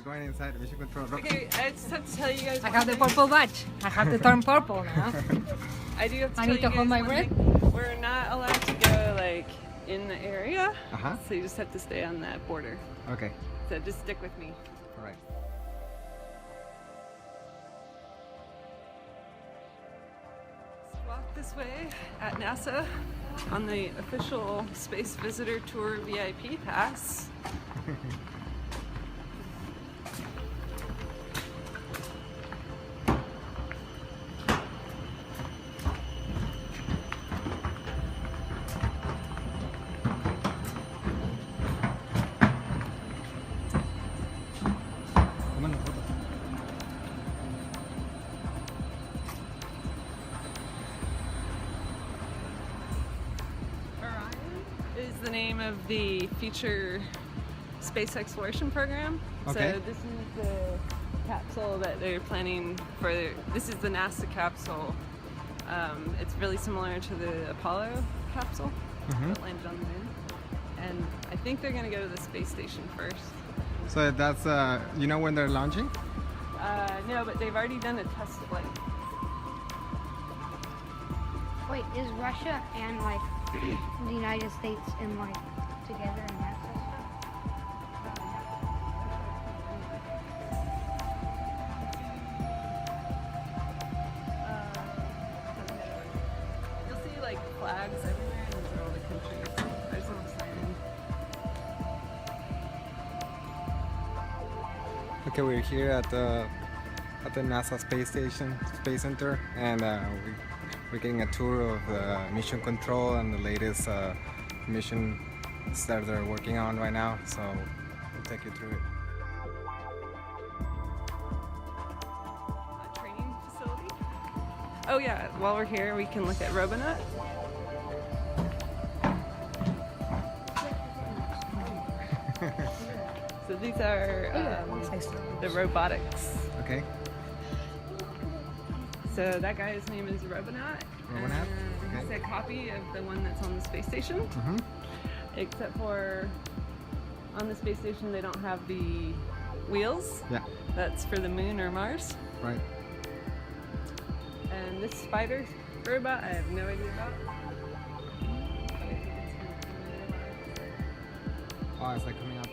we're going inside the mission control. Okay, I just have to tell you guys. I have the purple badge. I have to turn purple now. I do have to I tell need to you hold guys my one breath. thing. We're not allowed to go like in the area, so you just have to stay on that border. Okay. So just stick with me. All right. Let's walk this way at NASA on the official Space Visitor Tour VIP pass. Is the name of the future space exploration program. Okay. So this is the capsule that they're planning for. This is the NASA capsule. It's really similar to the Apollo capsule that landed on the moon. And I think they're going to go to the space station first. So that's, you know when they're launching? No, but they've already done a test flight. Wait, is Russia and like the United States in like together in that stuff? You'll see like flags everywhere, and those are all the countries. There's a little sign. Okay, we're here at the NASA Space Station, Space Center, and we're getting a tour of the mission control and the latest mission that they're working on right now. So we'll take you through it. A training facility. Oh yeah, while we're here, we can look at Robonaut. So these are the robotics. Okay. So that guy's name is Robonaut. Robonaut? It's a copy of the one that's on the space station. Except for on the space station they don't have the wheels. Yeah. That's for the moon or Mars. Right. And this spider robot I have no idea about. Oh, it's like coming up.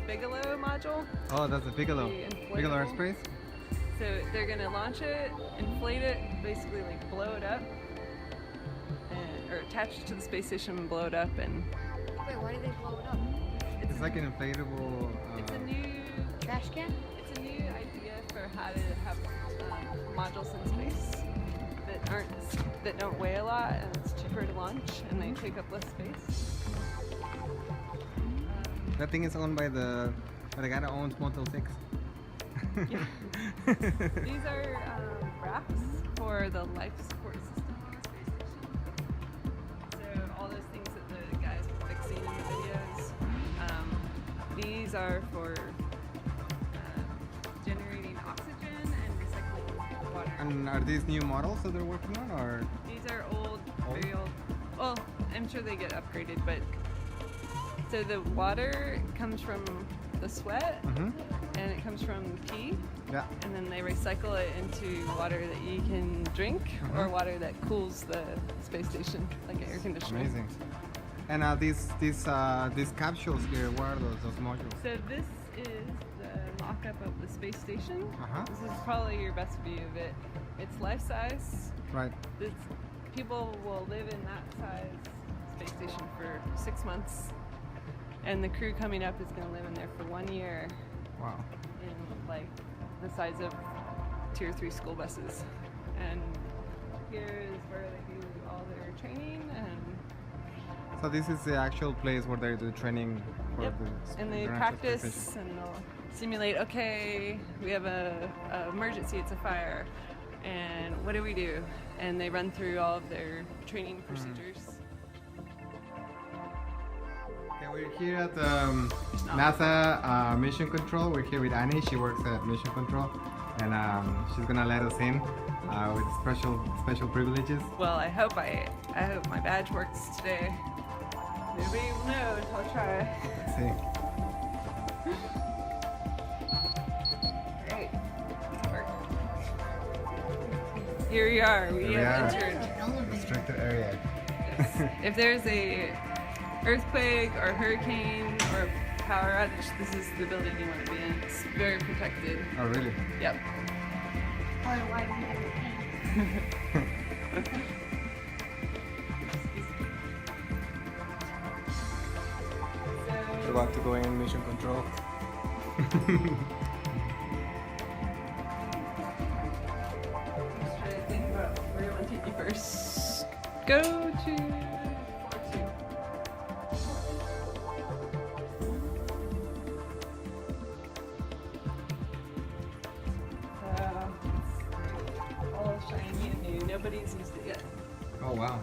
Bigelow module. Oh, that's a Bigelow. The Bigelow inflatable. Airspace? So they're gonna launch it, inflate it, basically like blow it up, or attach it to the space station and blow it up. And Wait, why do they blow it up? It's like an inflatable. it's a new Trash can? It's a new idea for how to have modules in space that don't weigh a lot, and it's cheaper to launch, and they take up less space. That thing is owned by the guy that owns Motel 6. Yeah. These are racks for the life support system on the space station. So all those things that the guys were fixing in the videos, these are for generating oxygen and recycling water. And are these new models that they're working on, or? These are old, very old. Well, I'm sure they get upgraded, but so the water comes from the sweat, and it comes from pee. Yeah. And then they recycle it into water that you can drink, or water that cools the space station, like air conditioning. Amazing. And these capsules here, what are those modules? So this is the mock-up of the space station. Uh-huh. This is probably your best view of it. It's life-size. Right. People will live in that size space station for 6 months. And the crew coming up is going to live in there for 1 year. Wow. In like the size of 2 or 3 school buses. And here is where they do all their training. And So this is the actual place where they do training for the and they international space practice station. and they'll simulate, okay, we have a emergency, it's a fire. And what do we do? And they run through all of their training procedures. Okay, we're here at NASA Mission Control. We're here with Annie. She works at Mission Control, and she's gonna let us in with special privileges. Well, I hope my badge works today. Nobody will know until I try. Let's see. Alright. Here we are. We Here we have are. entered. Restricted area. Yes. If there's a earthquake or hurricane or power outage, this is the building you want to be in. It's very protected. Oh, really? Yep. Otherwise, you have to pee. We're about to go in mission control. Just try to think about where you want to take you first. Go to floor 2. It's all shiny and new. Nobody's used it yet. Oh, wow.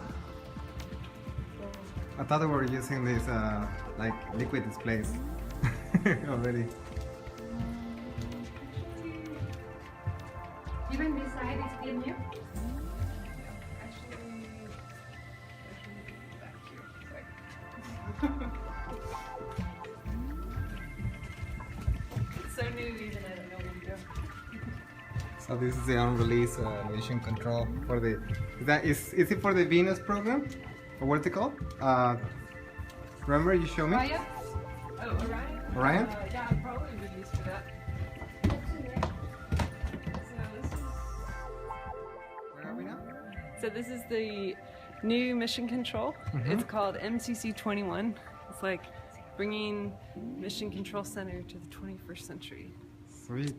I thought they were using these like liquid displays already. Even this side is still new. Actually, back here. Sorry. It's so new, even I don't know where to go. So this is the unreleased mission control for the. Is it for the Venus program? Or what's it called? Remember you showed me? Orion? Oh, Orion? Orion? Yeah, I'd probably be used for that. So this is. Where are we now? So this is the new mission control. It's called MCC-21. It's like bringing Mission Control Center to the 21st century. Sweet.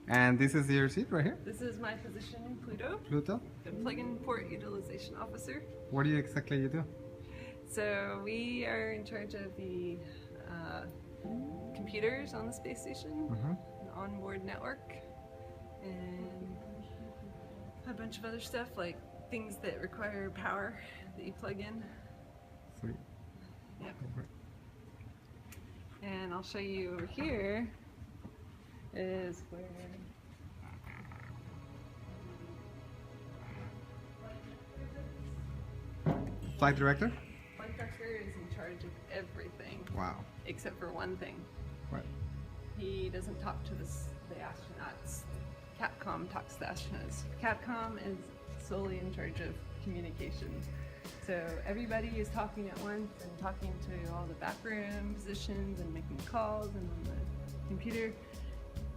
And this is your seat right here? This is my position in Pluto, Pluto? the plug-in port utilization officer. What do you exactly do? So we are in charge of the computers on the space station, an onboard network, and a bunch of other stuff like things that require power that you plug in. Sweet. Yep. And I'll show you over here is where Flight director? Flight director is in charge of everything Wow. except for one thing. What? He doesn't talk to the astronauts. Capcom talks to the astronauts. Capcom is solely in charge of communication. So everybody is talking at once and talking to all the backroom positions and making calls, and on the computer,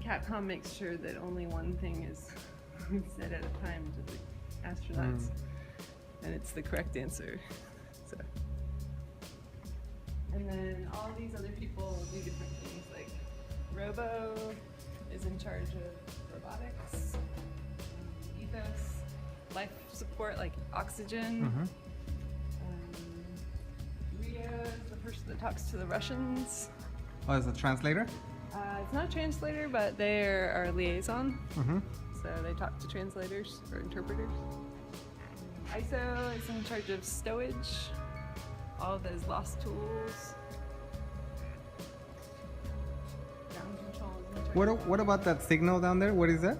Capcom makes sure that only one thing is said at a time to the astronauts, and it's the correct answer. So, and then all these other people do different things. Like Robo is in charge of robotics, ethos, life support like oxygen. Rio is the person that talks to the Russians. Oh, it's a translator? It's not a translator, but they're our liaison. So they talk to translators or interpreters. ISO is in charge of stowage, all of those lost tools. Ground control is in charge What about that signal down there? What is that?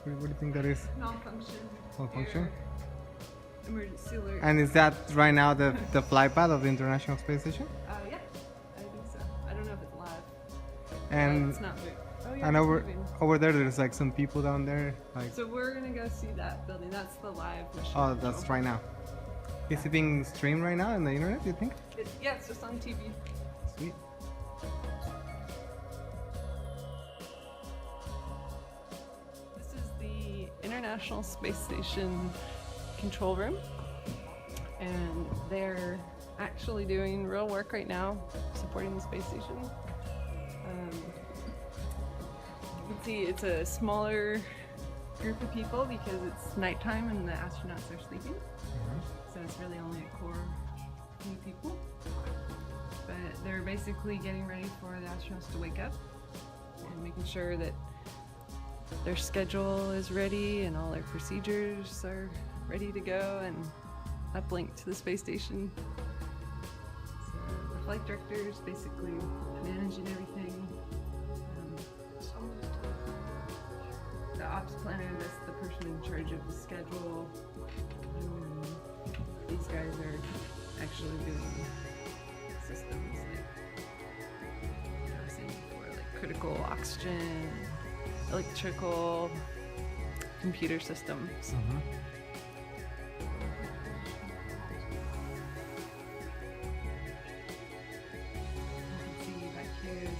What do you think that is? of malfunction. Malfunction? error, Emergency alert. And is that right now the flight path of the International Space Station? Yeah, I think so. I don't know if it's live. And It's not moving. Oh, yeah, and it's over moving. there, there's like some people down there. Like, So we're gonna go see that building. That's the live mission. oh, that's control. right now. Is it being streamed right now on the internet? Do you think? Yeah, it's just on TV. Sweet. This is the International Space Station control room, and they're actually doing real work right now supporting the space station. You can see it's a smaller group of people because it's nighttime and the astronauts are sleeping, so it's really only a core few people. But they're basically getting ready for the astronauts to wake up and making sure that their schedule is ready and all their procedures are ready to go and uplink to the space station. So the flight director is basically managing everything. The ops planner, that's the person in charge of the schedule. And these guys are actually doing systems, like I was saying before, like critical oxygen, electrical, computer systems. Mhm. You can see back here is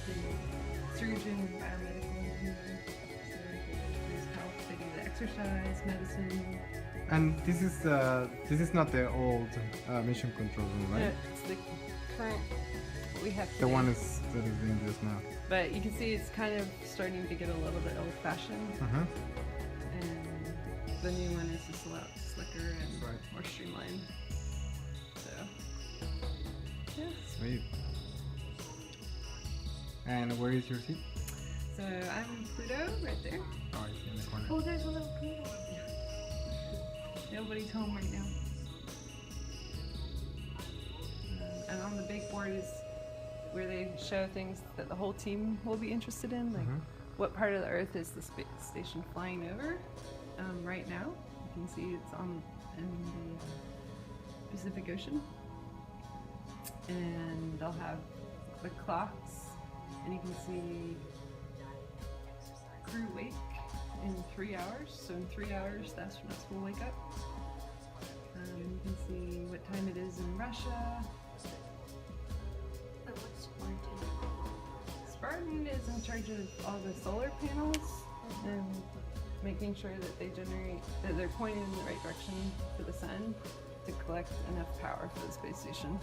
the surgeon and biomedical engineer. So there's health, they do the exercise, medicine. And this is not the old mission control room, right? It's the current what we have today. The one that is being used now. But you can see it's kind of starting to get a little bit old-fashioned, Uh-huh. and the new one is just a lot slicker and Right. more streamlined. So, yeah. Sweet. And where is your seat? So I'm Pluto right there. Oh, I see in the corner. Oh, there's a little pool. Nobody's home right now. And on the big board is where they show things that the whole team will be interested in, like Mhm. what part of the Earth is the space station flying over right now. You can see it's in the Pacific Ocean. And they'll have the clocks, and you can see crew wake in 3 hours. So in 3 hours, the astronauts will wake up. You can see what time it is in Russia. Spartan is in charge of all the solar panels and making sure that they're pointing in the right direction for the sun to collect enough power for the space station.